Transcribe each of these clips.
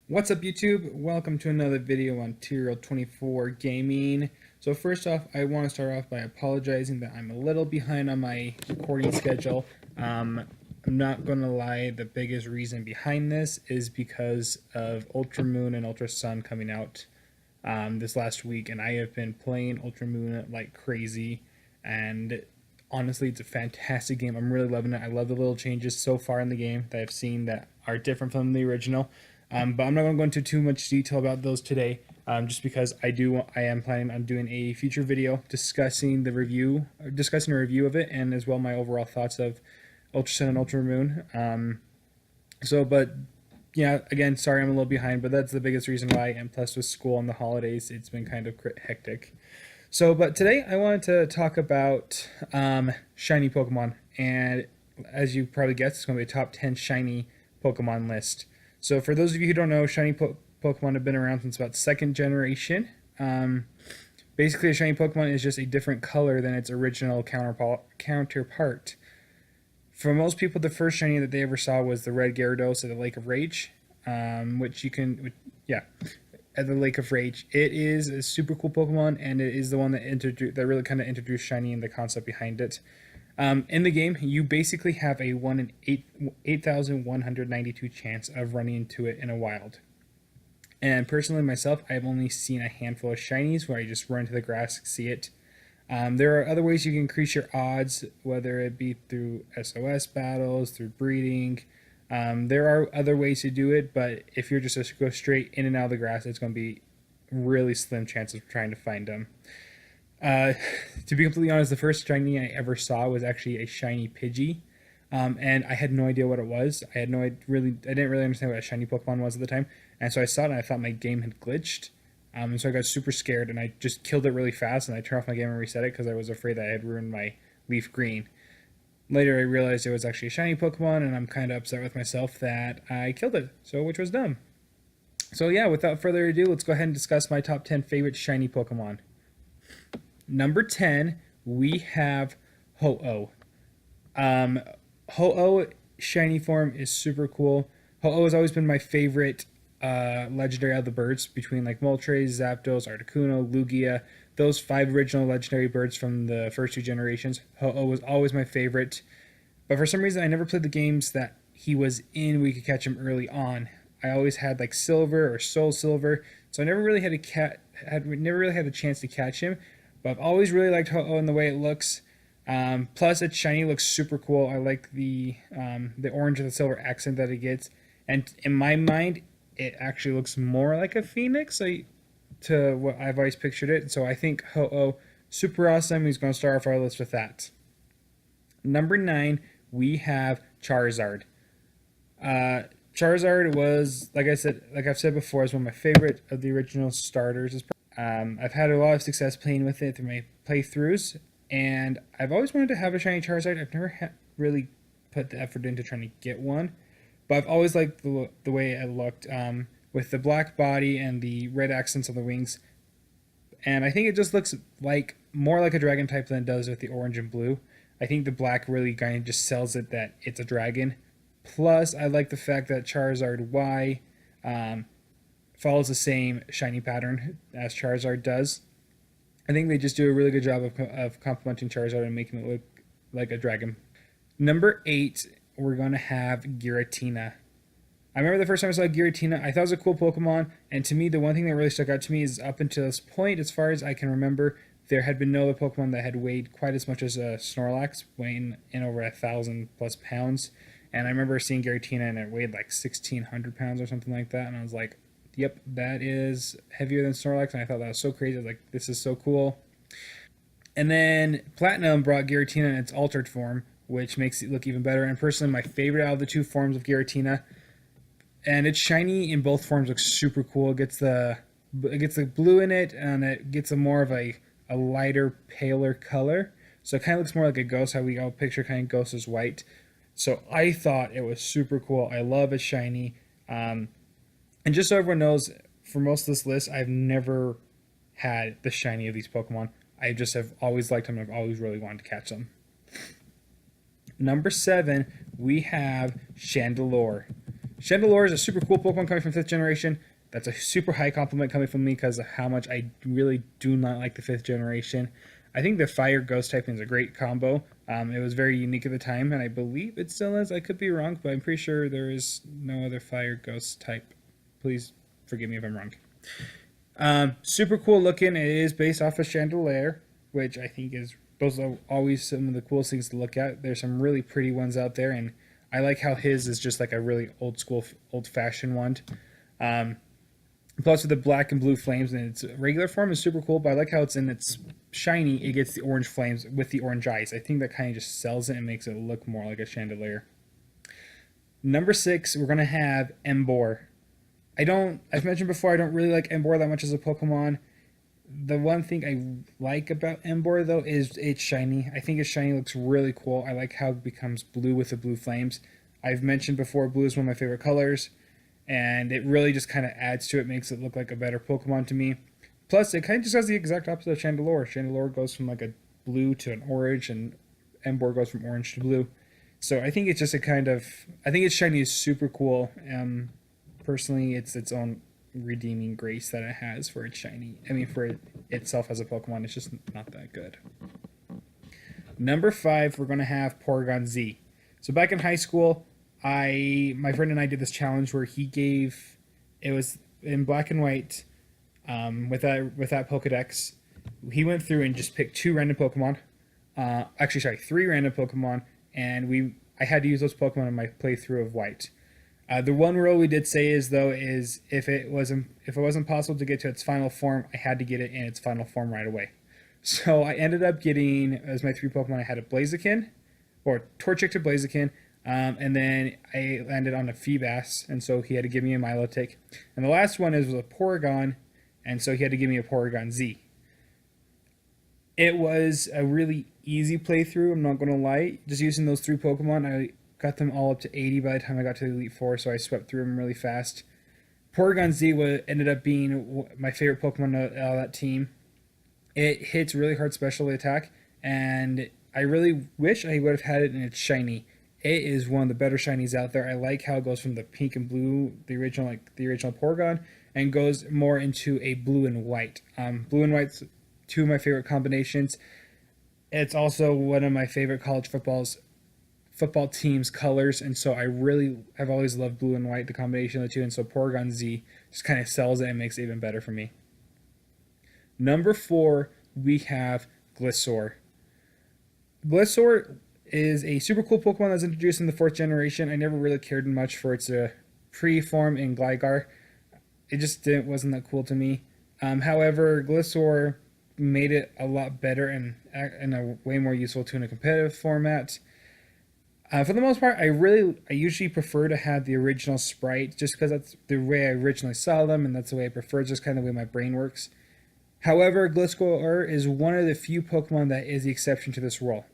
What's up YouTube? Welcome to another video on Serial 24 Gaming. So first off, I want to start off by apologizing that I'm a little behind on my recording schedule. I'm not going to lie, the biggest reason behind this is because of Ultra Moon and Ultra Sun coming out this last week, and I have been playing Ultra Moon like crazy, and honestly, it's a fantastic game. I'm really loving it. I love the little changes so far in the game that I've seen that are different from the original. But I'm not going to go into too much detail about those today, just because I am planning on doing a future video discussing a review of it, and as well my overall thoughts of Ultra Sun and Ultra Moon. But yeah, again, sorry I'm a little behind, but that's the biggest reason why. And plus, with school and the holidays, it's been kind of hectic. But today I wanted to talk about shiny Pokemon, and as you probably guessed, it's going to be a top 10 shiny Pokemon list. So for those of you who don't know, shiny Pokemon have been around since about second generation. Basically, a shiny Pokemon is just a different color than its original counterpart. For most people, the first shiny that they ever saw was the red Gyarados at the Lake of Rage, which you can, yeah, at the Lake of Rage. It is a super cool Pokemon, and it is the one that really kind of introduced shiny and the concept behind it. In the game, you basically have a 1 in 8,192 chance of running into it in a wild. And personally, myself, I've only seen a handful of shinies where I just run into the grass, see it. There are other ways you can increase your odds, whether it be through SOS battles, through breeding. There are other ways to do it, but if you're just to go straight in and out of the grass, it's going to be really slim chance of trying to find them. To be completely honest, the first shiny I ever saw was actually a shiny Pidgey, and I had no idea what it was. I didn't really understand what a shiny Pokemon was at the time, and so I saw it and I thought my game had glitched. And so I got super scared and I just killed it really fast, and I turned off my game and reset it because I was afraid that I had ruined my Leaf Green. Later, I realized it was actually a shiny Pokemon, and I'm kind of upset with myself that I killed it, which was dumb. So yeah, without further ado, let's go ahead and discuss my top 10 favorite shiny Pokemon. Number 10, we have Ho-Oh. Ho-Oh shiny form is super cool. Ho-Oh has always been my favorite legendary out of the birds, between like Moltres, Zapdos, Articuno, Lugia, those 5 original legendary birds from the first 2 generations. Ho-Oh was always my favorite, but for some reason I never played the games that he was in where you could catch him early on. I always had like Silver or Soul Silver, so I never really had the chance to catch him. But I've always really liked Ho-Oh and the way it looks. Plus, its shiny looks super cool. I like the orange and the silver accent that it gets, and in my mind, it actually looks more like a phoenix to what I've always pictured it. So I think Ho-Oh, super awesome. He's going to start off our list with that. Number 9, we have Charizard. Charizard was, like I've said before, is one of my favorite of the original starters. I've had a lot of success playing with it through my playthroughs, and I've always wanted to have a shiny Charizard. I've never really put the effort into trying to get one, but I've always liked the way it looked, with the black body and the red accents on the wings. And I think it just looks like more like a dragon type than it does with the orange and blue. I think the black really kind of just sells it that it's a dragon. Plus, I like the fact that Charizard Y follows the same shiny pattern as Charizard does. I think they just do a really good job of complementing Charizard and making it look like a dragon. Number 8, we're going to have Giratina. I remember the first time I saw Giratina, I thought it was a cool Pokemon, and to me, the one thing that really stuck out to me is up until this point, as far as I can remember, there had been no other Pokemon that had weighed quite as much as a Snorlax, weighing in over 1,000 plus pounds. And I remember seeing Giratina and it weighed like 1,600 pounds or something like that, and I was like, yep, that is heavier than Snorlax, and I thought that was so crazy. I was like, this is so cool. And then Platinum brought Giratina in its altered form, which makes it look even better. And personally, my favorite out of the 2 forms of Giratina. And it's shiny in both forms, looks super cool. It gets the blue in it, and it gets a more of a lighter, paler color. So it kind of looks more like a ghost, how we all picture kind of ghost as white. So I thought it was super cool. I love it shiny. And just so everyone knows, for most of this list, I've never had the shiny of these Pokemon. I just have always liked them. I've always really wanted to catch them. Number 7, we have Chandelure. Chandelure is a super cool Pokemon coming from 5th generation. That's a super high compliment coming from me because of how much I really do not like the 5th generation. I think the Fire Ghost typing is a great combo. It was very unique at the time, and I believe it still is. I could be wrong, but I'm pretty sure there is no other Fire Ghost type. Please forgive me if I'm wrong. Super cool looking. It is based off of Chandelure, which I think is those are always some of the coolest things to look at. There's some really pretty ones out there, and I like how his is just like a really old school, old fashioned one. Um, Plus with the black and blue flames in its regular form is super cool, but I like how it's in its shiny. It gets the orange flames with the orange eyes. I think that kind of just sells it and makes it look more like a chandelier. Number 6, we're gonna have Emboar. I've mentioned before, I don't really like Emboar that much as a Pokemon. The one thing I like about Emboar though is it's shiny. I think its shiny looks really cool. I like how it becomes blue with the blue flames. I've mentioned before, blue is one of my favorite colors, and it really just kind of adds to it, makes it look like a better Pokemon to me. Plus, it kind of just does the exact opposite of Chandelure. Chandelure goes from like a blue to an orange, and Emboar goes from orange to blue. So I think it's just a kind of, I think its shiny is super cool. Personally, it's its own redeeming grace that it has for its shiny. I mean, for itself as a Pokemon, it's just not that good. Number 5, we're going to have Porygon Z. So back in high school, my friend and I did this challenge where it was in black and white, with that Pokedex. He went through and just picked 2 random Pokemon. Actually, sorry, 3 random Pokemon, and I had to use those Pokemon in my playthrough of White. The one rule we did say is if it wasn't possible to get to its final form, I had to get it in its final form right away. So I ended up getting, as my 3 Pokemon, I had a Blaziken, or Torchic to Blaziken, and then I landed on a Feebas, and so he had to give me a Milotic. And the last one was a Porygon, and so he had to give me a Porygon Z. It was a really easy playthrough, I'm not going to lie. Just using those 3 Pokemon, I got them all up to 80 by the time I got to the Elite Four, so I swept through them really fast. Porygon Z ended up being my favorite Pokemon out of that team. It hits really hard special attack, and I really wish I would have had it in its shiny. It is one of the better shinies out there. I like how it goes from the pink and blue, the original Porygon, and goes more into a blue and white. Blue and white's 2 of my favorite combinations. It's also one of my favorite college football team's colors, and so I've always loved blue and white, the combination of the 2, and so Porygon Z just kind of sells it and makes it even better for me. Number 4, we have Gliscor. Gliscor is a super cool Pokemon that was introduced in the 4th generation. I never really cared much for its pre-form in Gligar. It just wasn't that cool to me. However, Gliscor made it a lot better and a way more useful to in a competitive format. For the most part, I usually prefer to have the original sprite just because that's the way I originally saw them, and that's the way I prefer, just kind of the way my brain works. However, Gliscor is one of the few Pokemon that is the exception to this rule.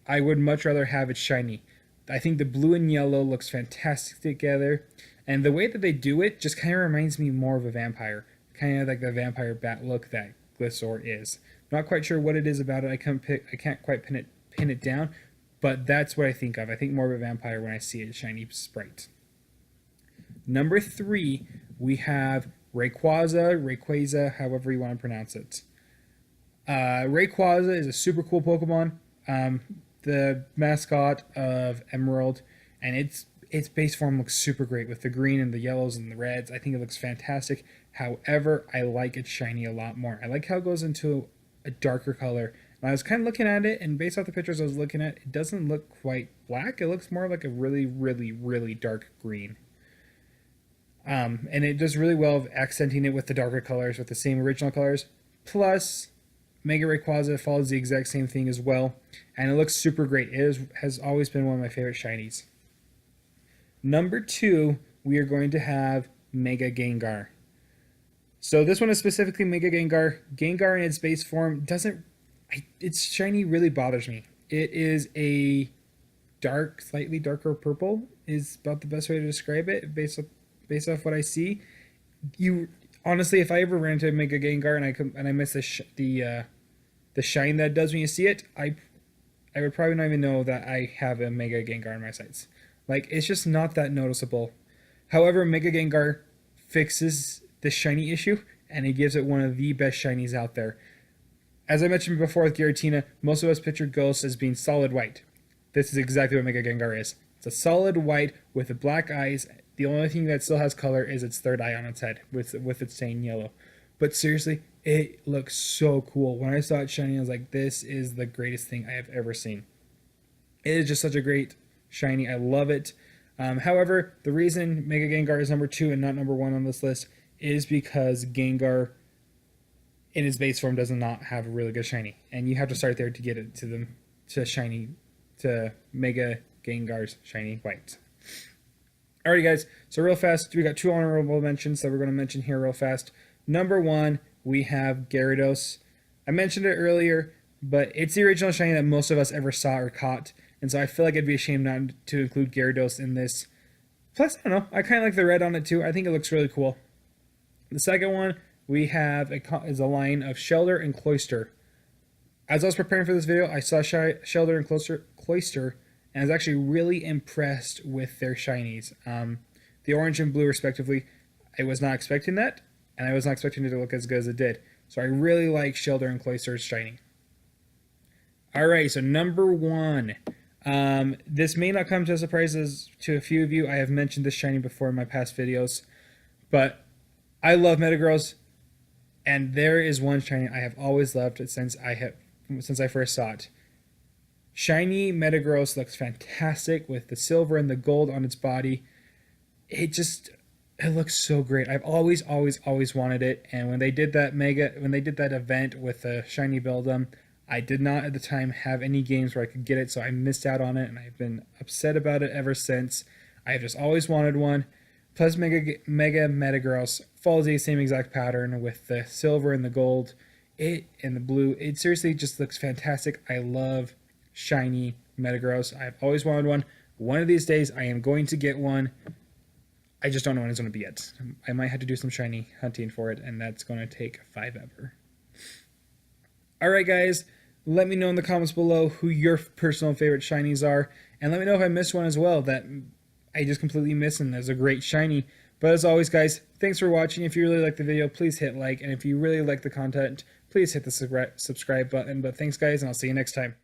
I would much rather have it shiny. I think the blue and yellow looks fantastic together, and the way that they do it just kind of reminds me more of a vampire, kind of like the vampire bat look that Gliscor is. Not quite sure what it is about it. I can't quite pin it down, but that's what I think of. I think more of a vampire when I see a shiny sprite. Number 3, we have Rayquaza, however you want to pronounce it. Rayquaza is a super cool Pokemon, the mascot of Emerald, and its base form looks super great with the green and the yellows and the reds. I think it looks fantastic. However, I like its shiny a lot more. I like how it goes into a darker color. And I was kind of looking at it, and based off the pictures I was looking at, it doesn't look quite black. It looks more like a really, really, really dark green. And it does really well of accenting it with the darker colors, with the same original colors. Plus, Mega Rayquaza follows the exact same thing as well, and it looks super great. Has always been one of my favorite shinies. Number 2, we are going to have Mega Gengar. So this one is specifically Mega Gengar. Gengar in its base form its shiny really bothers me. It is a slightly darker purple is about the best way to describe it based off what I see. Honestly, if I ever ran into a Mega Gengar and I miss the shine that it does when you see it, I would probably not even know that I have a Mega Gengar in my sights. Like, it's just not that noticeable. However, Mega Gengar fixes the shiny issue, and it gives it one of the best shinies out there. As I mentioned before with Giratina, most of us pictured Ghost as being solid white. This is exactly what Mega Gengar is. It's a solid white with the black eyes. The only thing that still has color is its third eye on its head, with it staying yellow. But seriously, it looks so cool. When I saw it shiny, I was like, this is the greatest thing I have ever seen. It is just such a great shiny. I love it. However, the reason Mega Gengar is number 2 and not number 1 on this list is because Gengar in its base form does not have a really good shiny, and you have to start there to get it to Mega Gengar's shiny white. Alrighty, guys. So real fast, we got 2 honorable mentions that we're going to mention here real fast. Number 1, we have Gyarados. I mentioned it earlier, but it's the original shiny that most of us ever saw or caught, and so I feel like it'd be a shame not to include Gyarados in this. Plus, I don't know, I kind of like the red on it too. I think it looks really cool. The second one we have is a line of Shelter and Cloyster. As I was preparing for this video, I saw Shelter and Cloyster, and I was actually really impressed with their shinies. The orange and blue, respectively. I was not expecting that, and I was not expecting it to look as good as it did. So I really like Shelter and Cloyster's shiny. Alright, so number 1. This may not come to a surprise to a few of you. I have mentioned this shiny before in my past videos, but I love Metagross, and there is one shiny I have always loved since I first saw it. Shiny Metagross looks fantastic with the silver and the gold on its body. It looks so great. I've always wanted it, and when they did that event with the shiny Beldum, I did not at the time have any games where I could get it, so I missed out on it, and I've been upset about it ever since. I have just always wanted one. Plus, Mega Metagross follows the same exact pattern with the silver and the gold, and the blue. It seriously just looks fantastic. I love shiny Metagross. I've always wanted one. One of these days, I am going to get one. I just don't know when it's going to be yet. I might have to do some shiny hunting for it, and that's going to take forever. Alright, guys. Let me know in the comments below who your personal favorite shinies are, and let me know if I missed one as well that I just completely missed and there's a great shiny. But as always, guys, thanks for watching. If you really like the video, please hit like, and if you really like the content, please hit the subscribe button. But thanks, guys, and I'll see you next time.